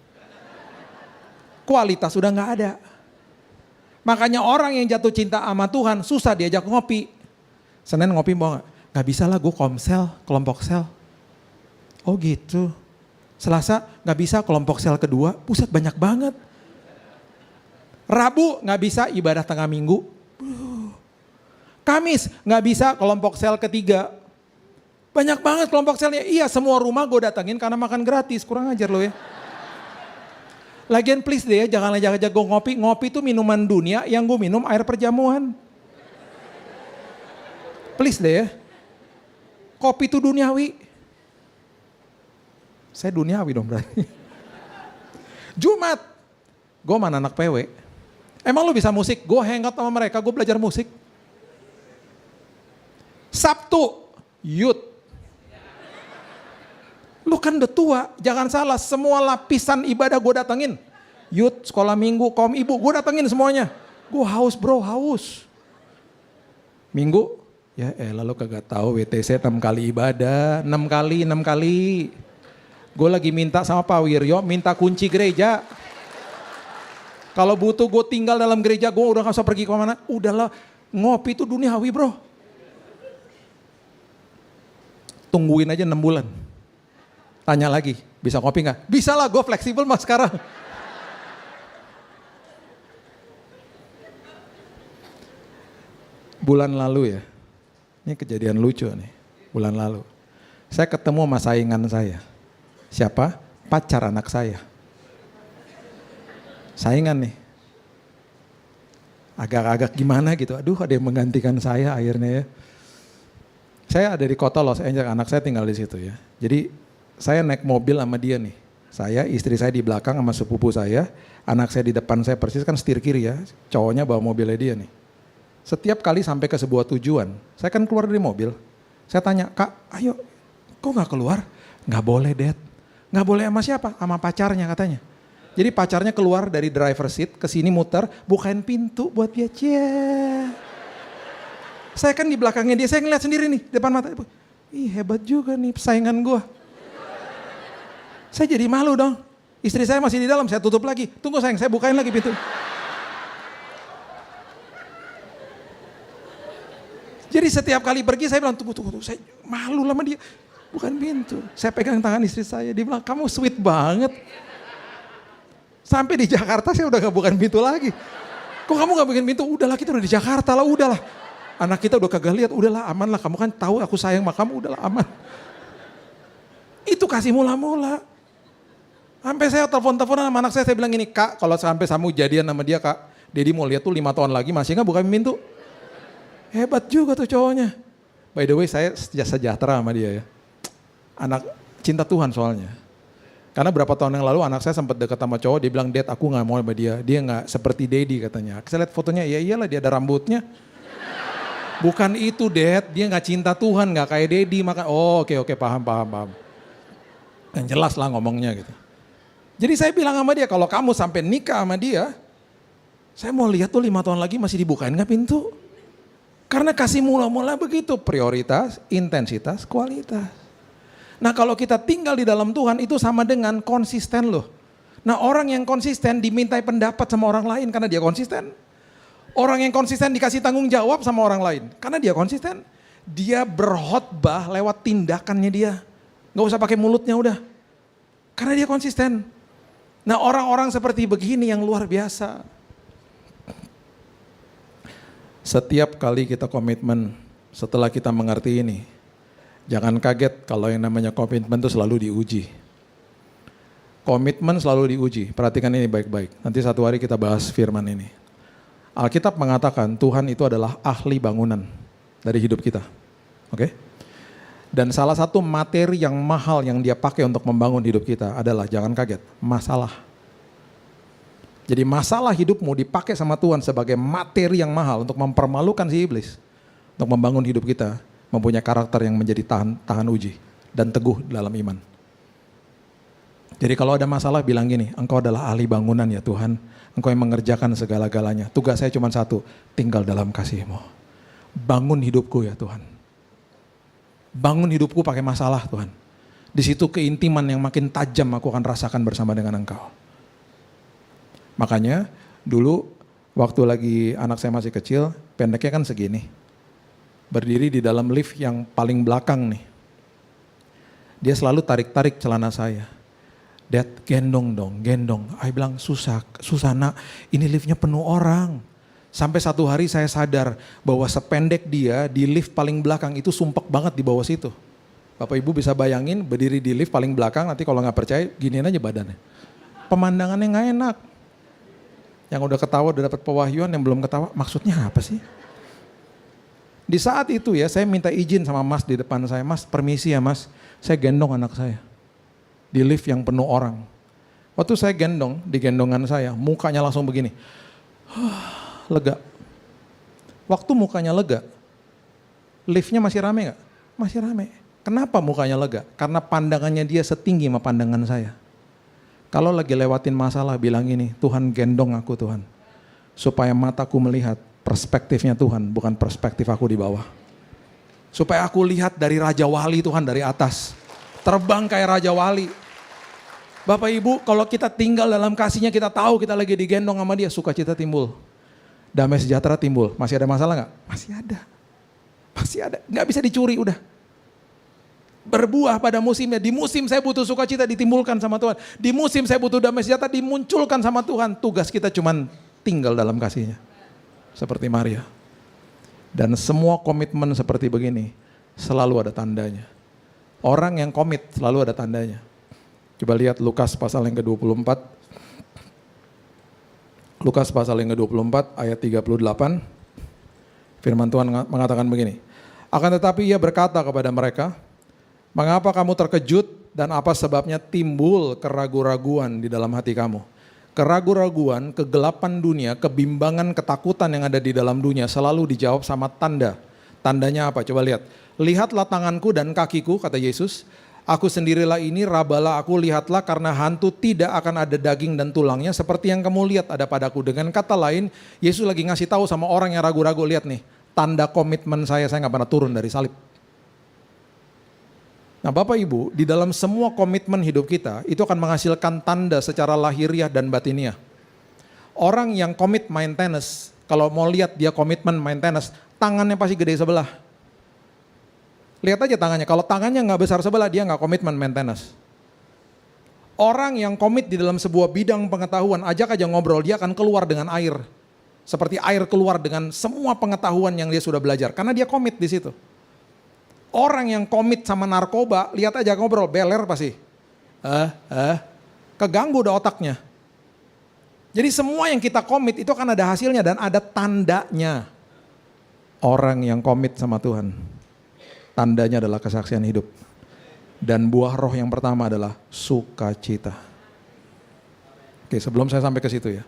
Kualitas udah gak ada. Makanya orang yang jatuh cinta sama Tuhan susah diajak ngopi. Senin ngopi mau gak? Gak bisa lah, gue komsel, kelompok sel. Oh gitu. Selasa gak bisa, kelompok sel kedua. Buset banyak banget. Rabu gak bisa, ibadah tengah minggu. Kamis gak bisa, kelompok sel ketiga. Banyak banget kelompok selnya. Iya, semua rumah gue datengin karena makan gratis. Kurang ajar lo ya. Lagian please deh ya, jangan ajak-ajak gue ngopi. Ngopi itu minuman dunia, yang gue minum air perjamuan. Please deh ya. Kopi itu duniawi. Saya duniawi dong berarti. Jumat, gue mana anak PW. Emang lu bisa musik? Gue hangout sama mereka, gue belajar musik. Sabtu, youth. Lu kan udah tua, jangan salah, semua lapisan ibadah gue datengin. Youth, sekolah minggu, kaum ibu, gue datengin semuanya. Gue haus bro, haus. Minggu, ya lalu kagak tahu WTC 6 kali ibadah, 6 kali. Gue lagi minta sama Pak Wiryo, minta kunci gereja. Kalau butuh gue tinggal dalam gereja, gue udah gak usah pergi kemana. Udahlah, ngopi itu duniawi bro. Tungguin aja 6 bulan. Tanya lagi, bisa ngopi gak? Bisa lah, gue fleksibel mas sekarang. Bulan lalu ya, ini kejadian lucu nih. Bulan lalu, saya ketemu sama saingan saya. Siapa? Pacar anak saya. Saingan nih. Agak-agak gimana gitu. Aduh, ada yang menggantikan saya akhirnya ya. Saya ada di kota Los Angeles, anak saya tinggal di situ ya. Jadi saya naik mobil sama dia nih. Saya, istri saya di belakang sama sepupu saya. Anak saya di depan saya persis kan setir kiri ya. Cowoknya bawa mobilnya dia nih. Setiap kali sampai ke sebuah tujuan, saya kan keluar dari mobil. Saya tanya, Kak, ayo, kok gak keluar? Gak boleh, Dad. Gak boleh sama siapa? Sama pacarnya katanya. Jadi pacarnya keluar dari driver seat, ke sini muter, bukain pintu buat dia. Saya kan di belakangnya dia, saya ngeliat sendiri nih, depan mata. Ih hebat juga nih saingan gue. Saya jadi malu dong. Istri saya masih di dalam, saya tutup lagi. Tunggu sayang, saya bukain lagi pintu. Jadi setiap kali pergi saya bilang, tunggu. Saya malu sama dia. Bukan pintu. Saya pegang tangan istri saya, dia bilang, kamu sweet banget. Sampai di Jakarta saya udah gak bukan pintu lagi. Kok kamu gak bikin pintu? Udahlah kita udah di Jakarta lah, udahlah. Anak kita udah kagak lihat, udahlah aman lah. Kamu kan tahu aku sayang sama kamu, udahlah aman. Itu kasih mula-mula. Sampai saya telepon-teleponan sama anak saya bilang gini, Kak kalau sampai kamu jadian sama dia Kak, Dedi mau lihat tuh 5 tahun lagi masih gak buka pintu. Hebat juga tuh cowoknya. By the way saya sejahtera sama dia ya. Anak cinta Tuhan soalnya. Karena berapa tahun yang lalu anak saya sempat dekat sama cowok, dia bilang, Dad aku gak mau sama dia. Dia gak seperti Dedi katanya. Saya lihat fotonya, ya iyalah dia ada rambutnya. Bukan itu Dad, dia gak cinta Tuhan, gak kayak Dedi. Maka, oke, paham. Yang jelas lah ngomongnya gitu. Jadi saya bilang sama dia, kalau kamu sampai nikah sama dia, saya mau lihat tuh 5 tahun lagi masih dibukain gak pintu. Karena kasih mula-mula begitu, prioritas, intensitas, kualitas. Nah kalau kita tinggal di dalam Tuhan itu sama dengan konsisten loh. Nah orang yang konsisten dimintai pendapat sama orang lain karena dia konsisten. Orang yang konsisten dikasih tanggung jawab sama orang lain karena dia konsisten. Dia berkhotbah lewat tindakannya dia. Gak usah pakai mulutnya udah. Karena dia konsisten. Nah orang-orang seperti begini yang luar biasa. Setiap kali kita komitmen setelah kita mengerti ini. Jangan kaget kalau yang namanya komitmen itu selalu diuji. Komitmen selalu diuji. Perhatikan ini baik-baik. Nanti satu hari kita bahas firman ini. Alkitab mengatakan Tuhan itu adalah ahli bangunan dari hidup kita. Oke? Dan salah satu materi yang mahal yang dia pakai untuk membangun hidup kita adalah, jangan kaget, masalah. Jadi masalah hidupmu dipakai sama Tuhan sebagai materi yang mahal untuk mempermalukan si iblis. Untuk membangun hidup kita. Mempunyai karakter yang menjadi tahan uji dan teguh dalam iman. Jadi kalau ada masalah bilang gini, Engkau adalah ahli bangunan ya Tuhan, Engkau yang mengerjakan segala-galanya. Tugas saya cuma satu, tinggal dalam kasih-Mu. Bangun hidupku ya Tuhan. Bangun hidupku pakai masalah Tuhan. Di situ keintiman yang makin tajam aku akan rasakan bersama dengan Engkau. Makanya dulu waktu lagi anak saya masih kecil, pendeknya kan segini. Berdiri di dalam lift yang paling belakang nih. Dia selalu tarik-tarik celana saya. Dad, gendong dong, gendong. Saya bilang, susah nak, ini liftnya penuh orang. Sampai satu hari saya sadar bahwa sependek dia di lift paling belakang itu sumpek banget di bawah situ. Bapak Ibu bisa bayangin berdiri di lift paling belakang, nanti kalau gak percaya giniin aja badannya. Pemandangannya gak enak. Yang udah ketawa udah dapat pewahyuan, yang belum ketawa maksudnya apa sih? Di saat itu ya, saya minta izin sama Mas di depan saya, Mas permisi ya Mas, saya gendong anak saya di lift yang penuh orang. Waktu saya gendong, di gendongan saya, mukanya langsung begini, lega. Waktu mukanya lega, liftnya masih rame gak? Masih rame. Kenapa mukanya lega? Karena pandangannya dia setinggi sama pandangan saya. Kalau lagi lewatin masalah bilang ini, Tuhan gendong aku Tuhan. Supaya mataku melihat perspektifnya Tuhan, bukan perspektif aku di bawah. Supaya aku lihat dari Raja Wali Tuhan dari atas. Terbang kayak Raja Wali. Bapak Ibu, kalau kita tinggal dalam kasihnya, kita tahu kita lagi digendong sama dia, sukacita timbul. Damai sejahtera timbul. Masih ada masalah gak? Masih ada. Masih ada. Gak bisa dicuri udah. Berbuah pada musimnya. Di musim saya butuh sukacita ditimbulkan sama Tuhan. Di musim saya butuh damai sejahtera dimunculkan sama Tuhan. Tugas kita cuman tinggal dalam kasihnya. Seperti Maria. Dan semua komitmen seperti begini selalu ada tandanya. Orang yang komit selalu ada tandanya. Coba lihat Lukas pasal yang ke-24. Lukas pasal yang ke-24 ayat 38. Firman Tuhan mengatakan begini. Akan tetapi ia berkata kepada mereka, mengapa kamu terkejut dan apa sebabnya timbul keraguan-raguan di dalam hati kamu? Keraguan-raguan, kegelapan dunia, kebimbangan, ketakutan yang ada di dalam dunia selalu dijawab sama tanda. Tandanya apa? Coba lihat. Lihatlah tanganku dan kakiku, kata Yesus. Aku sendirilah ini, rabalah aku, lihatlah karena hantu tidak akan ada daging dan tulangnya seperti yang kamu lihat ada padaku. Dengan kata lain, Yesus lagi ngasih tahu sama orang yang ragu-ragu, lihat nih, tanda komitmen saya gak pernah turun dari salib. Nah Bapak Ibu, di dalam semua komitmen hidup kita, itu akan menghasilkan tanda secara lahiriah dan batiniah. Orang yang komit main tenis, kalau mau lihat dia komitmen main tenis, tangannya pasti gede sebelah. Lihat aja tangannya, kalau tangannya gak besar sebelah, dia gak komitmen main tenis. Orang yang komit di dalam sebuah bidang pengetahuan, ajak aja ngobrol, dia akan keluar dengan air. Seperti air keluar dengan semua pengetahuan yang dia sudah belajar, karena dia komit di situ. Orang yang komit sama narkoba, lihat aja ngobrol, beler pasti. Keganggu udah otaknya. Jadi semua yang kita komit itu akan ada hasilnya dan ada tandanya. Orang yang komit sama Tuhan, tandanya adalah kesaksian hidup. Dan buah roh yang pertama adalah sukacita. Oke, sebelum saya sampai ke situ ya.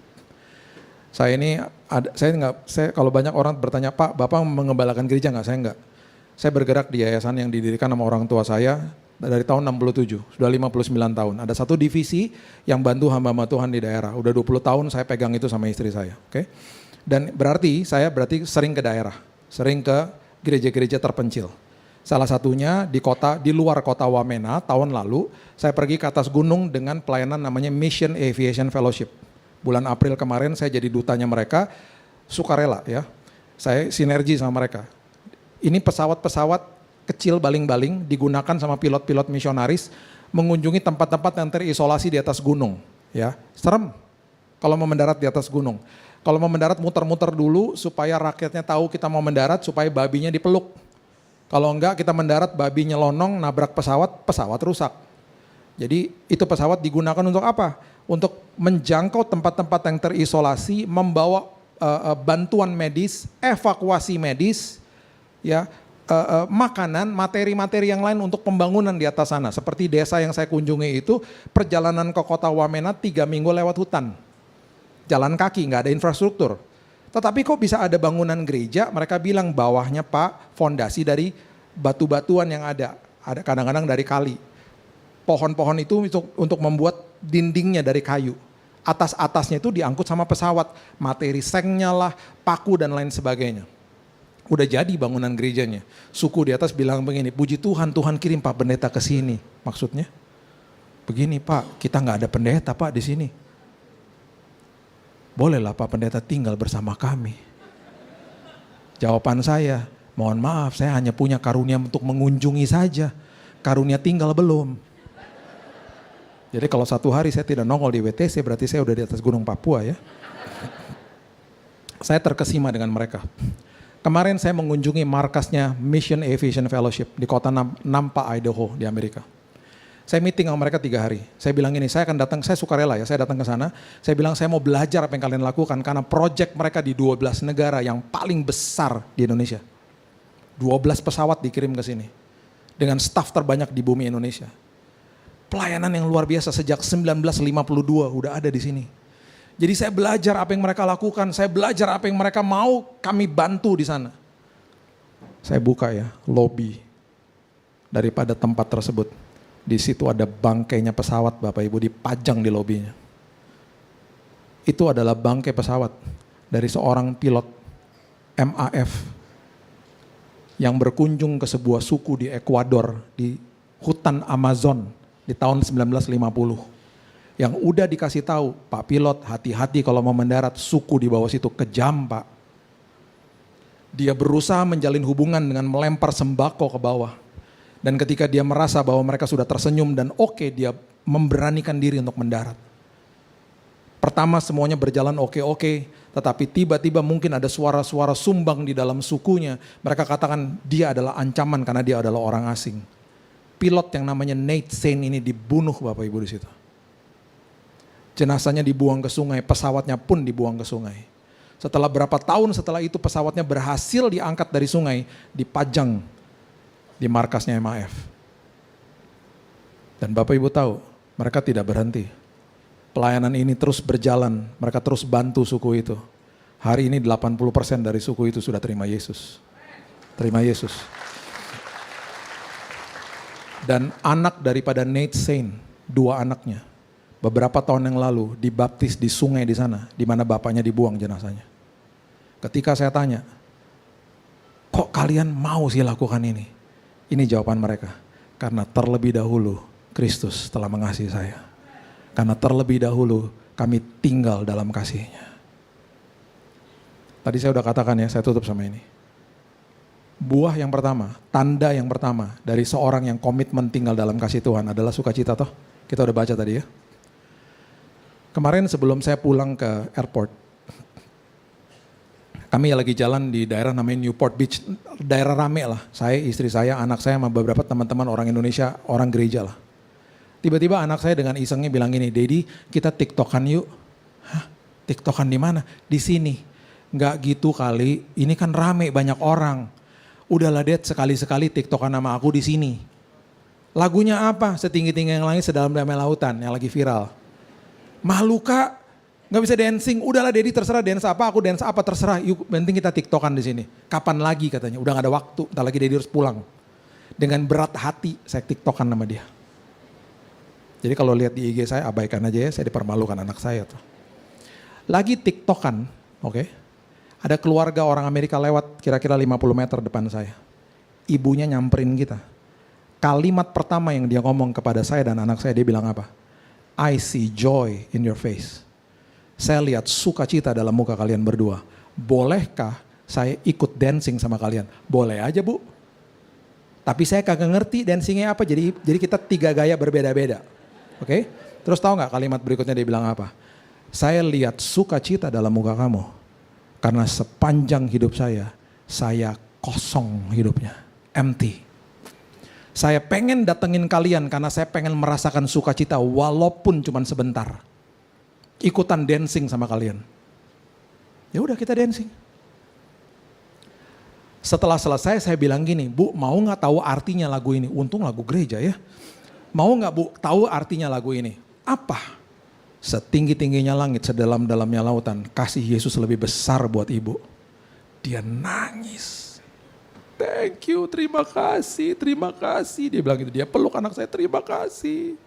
Saya kalau banyak orang bertanya, Pak, Bapak mengembalakan gereja nggak? Saya enggak. Saya bergerak di yayasan yang didirikan sama orang tua saya dari tahun 67, sudah 59 tahun. Ada satu divisi yang bantu hamba-hamba Tuhan di daerah. Udah 20 tahun saya pegang itu sama istri saya. Oke? Dan saya berarti sering ke daerah, sering ke gereja-gereja terpencil. Salah satunya di luar kota Wamena tahun lalu, saya pergi ke atas gunung dengan pelayanan namanya Mission Aviation Fellowship. Bulan April kemarin saya jadi dutanya mereka, sukarela ya. Saya sinergi sama mereka. Ini pesawat-pesawat kecil baling-baling digunakan sama pilot-pilot misionaris mengunjungi tempat-tempat yang terisolasi di atas gunung. Ya, serem kalau mau mendarat di atas gunung. Kalau mau mendarat muter-muter dulu supaya rakyatnya tahu kita mau mendarat supaya babinya dipeluk. Kalau enggak kita mendarat babinya lonong nabrak pesawat rusak. Jadi itu pesawat digunakan untuk apa? Untuk menjangkau tempat-tempat yang terisolasi, membawa bantuan medis, evakuasi medis, ya, makanan, materi-materi yang lain untuk pembangunan di atas sana. Seperti desa yang saya kunjungi itu, perjalanan ke kota Wamena 3 minggu lewat hutan. Jalan kaki, nggak ada infrastruktur. Tetapi kok bisa ada bangunan gereja, mereka bilang bawahnya Pak, fondasi dari batu-batuan yang ada kadang-kadang dari kali. Pohon-pohon itu untuk membuat dindingnya dari kayu. Atas-atasnya itu diangkut sama pesawat, materi sengnya lah, paku dan lain sebagainya. Udah jadi bangunan gerejanya. Suku di atas bilang begini, puji Tuhan, Tuhan kirim Pak Pendeta ke sini. Maksudnya, begini Pak, kita nggak ada pendeta Pak di sini. Bolehlah Pak Pendeta tinggal bersama kami. Jawaban saya, mohon maaf, saya hanya punya karunia untuk mengunjungi saja. Karunia tinggal belum. Jadi kalau satu hari saya tidak nongol di WTC, berarti saya udah di atas Gunung Papua ya. Saya terkesima dengan mereka. Kemarin saya mengunjungi markasnya Mission Aviation Fellowship di kota Nampa, Idaho di Amerika. Saya meeting sama mereka 3 hari. Saya bilang ini, saya akan datang, saya sukarela ya, saya datang ke sana. Saya bilang saya mau belajar apa yang kalian lakukan karena project mereka di 12 negara yang paling besar di Indonesia. 12 pesawat dikirim ke sini. Dengan staf terbanyak di bumi Indonesia. Pelayanan yang luar biasa sejak 1952 udah ada di sini. Jadi saya belajar apa yang mereka lakukan, saya belajar apa yang mereka mau kami bantu di sana. Saya buka ya, lobi daripada tempat tersebut. Di situ ada bangkainya pesawat Bapak Ibu dipajang di lobinya. Itu adalah bangkai pesawat dari seorang pilot MAF yang berkunjung ke sebuah suku di Ekuador, di hutan Amazon di tahun 1950. Yang udah dikasih tahu, Pak pilot hati-hati kalau mau mendarat, suku di bawah situ kejam Pak. Dia berusaha menjalin hubungan dengan melempar sembako ke bawah. Dan ketika dia merasa bahwa mereka sudah tersenyum dan oke, dia memberanikan diri untuk mendarat. Pertama semuanya berjalan oke-oke, tetapi tiba-tiba mungkin ada suara-suara sumbang di dalam sukunya. Mereka katakan dia adalah ancaman karena dia adalah orang asing. Pilot yang namanya Nate Saint ini dibunuh Bapak Ibu di situ. Jenazahnya dibuang ke sungai, pesawatnya pun dibuang ke sungai. Setelah berapa tahun setelah itu pesawatnya berhasil diangkat dari sungai, dipajang di markasnya MAF. Dan Bapak Ibu tahu, mereka tidak berhenti. Pelayanan ini terus berjalan, mereka terus bantu suku itu. Hari ini 80% dari suku itu sudah terima Yesus. Terima Yesus. Dan anak daripada Nate Saint, 2 anaknya, beberapa tahun yang lalu dibaptis di sungai di sana, di mana bapaknya dibuang jenazahnya. Ketika saya tanya, kok kalian mau sih lakukan ini? Ini jawaban mereka, karena terlebih dahulu Kristus telah mengasihi saya. Karena terlebih dahulu kami tinggal dalam kasih-Nya. Tadi saya udah katakan ya, saya tutup sama ini. Buah yang pertama, tanda yang pertama dari seorang yang komitmen tinggal dalam kasih Tuhan adalah sukacita toh. Kita udah baca tadi ya. Kemarin sebelum saya pulang ke airport, kami lagi jalan di daerah namanya Newport Beach, daerah rame lah. Saya, istri saya, anak saya sama beberapa teman-teman orang Indonesia, orang gereja lah. Tiba-tiba anak saya dengan isengnya bilang gini, Daddy kita TikTokan yuk. Hah? TikTokan di mana? Di sini. Nggak gitu kali, ini kan rame banyak orang. Udahlah Dad, sekali-sekali TikTokan sama aku di sini. Lagunya apa? Setinggi-tinggi yang langit, sedalam-dalamnya lautan yang lagi viral. Malu Kak, nggak bisa dancing. Udahlah Daddy terserah dance apa, aku dance apa terserah. Yuk, penting kita TikTokan di sini. Kapan lagi katanya? Udah nggak ada waktu. Entar lagi Daddy harus pulang. Dengan berat hati saya TikTokan sama dia. Jadi kalau lihat di IG saya abaikan aja ya, saya dipermalukan anak saya tuh. Lagi TikTokan, oke. Ada keluarga orang Amerika lewat kira-kira 50 meter depan saya. Ibunya nyamperin kita. Kalimat pertama yang dia ngomong kepada saya dan anak saya, dia bilang apa? I see joy in your face. Saya lihat sukacita dalam muka kalian berdua. Bolehkah saya ikut dancing sama kalian? Boleh aja Bu. Tapi saya kagak ngerti dancingnya apa, jadi kita 3 gaya berbeda-beda. Oke? Terus tahu nggak kalimat berikutnya dia bilang apa? Saya lihat sukacita dalam muka kamu. Karena sepanjang hidup saya kosong hidupnya. Empty. Saya pengen datengin kalian karena saya pengen merasakan sukacita walaupun cuma sebentar. Ikutan dancing sama kalian. Ya udah kita dancing. Setelah selesai saya bilang gini, Bu mau gak tahu artinya lagu ini? Untung lagu gereja ya. Mau gak Bu tahu artinya lagu ini? Apa? Setinggi-tingginya langit, sedalam-dalamnya lautan. Kasih Yesus lebih besar buat ibu. Dia nangis. Thank you, terima kasih, terima kasih. Dia bilang gitu, dia peluk anak saya, terima kasih.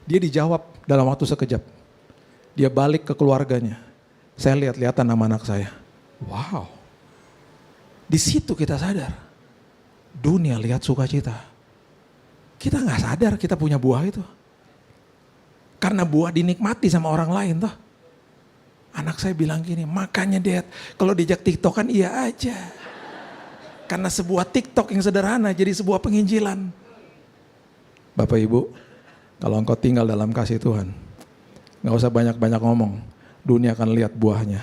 Dia dijawab dalam waktu sekejap. Dia balik ke keluarganya. Saya lihat-lihatan nama anak saya. Wow. Di situ kita sadar. Dunia lihat sukacita. Kita gak sadar kita punya buah itu. Karena buah dinikmati sama orang lain toh. Anak saya bilang gini, makanya Dad, kalau diajak TikTokan iya aja. Karena sebuah TikTok yang sederhana jadi sebuah penginjilan. Bapak Ibu, kalau engkau tinggal dalam kasih Tuhan, gak usah banyak-banyak ngomong. Dunia akan lihat buahnya.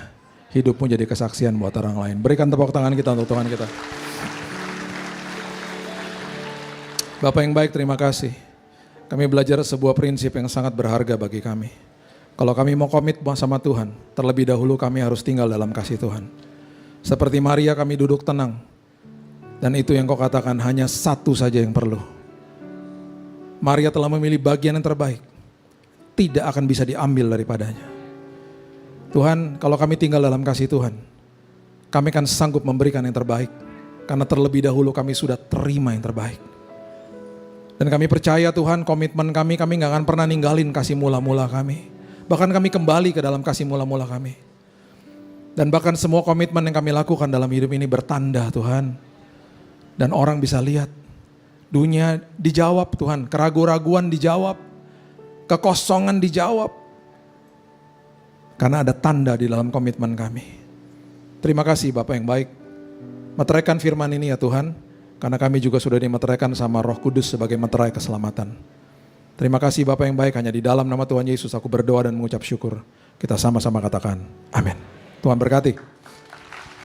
Hidupmu jadi kesaksian buat orang lain. Berikan tepuk tangan kita untuk Tuhan kita. Bapak yang baik, terima kasih. Kami belajar sebuah prinsip yang sangat berharga bagi kami. Kalau kami mau komit sama Tuhan, terlebih dahulu kami harus tinggal dalam kasih Tuhan. Seperti Maria kami duduk tenang. Dan itu yang kau katakan hanya satu saja yang perlu. Maria telah memilih bagian yang terbaik. Tidak akan bisa diambil daripadanya. Tuhan, kalau kami tinggal dalam kasih Tuhan, kami akan sanggup memberikan yang terbaik. Karena terlebih dahulu kami sudah terima yang terbaik. Dan kami percaya Tuhan, komitmen kami gak akan pernah ninggalin kasih mula-mula kami. Bahkan kami kembali ke dalam kasih mula-mula kami. Dan bahkan semua komitmen yang kami lakukan dalam hidup ini bertanda Tuhan. Dan orang bisa lihat, dunia dijawab Tuhan, keraguan-raguan dijawab, kekosongan dijawab. Karena ada tanda di dalam komitmen kami. Terima kasih Bapak yang baik. Meteraikan firman ini ya Tuhan, karena kami juga sudah dimeteraikan sama Roh Kudus sebagai meterai keselamatan. Terima kasih Bapak yang baik, hanya di dalam nama Tuhan Yesus aku berdoa dan mengucap syukur. Kita sama-sama katakan, amin. Tuhan berkati.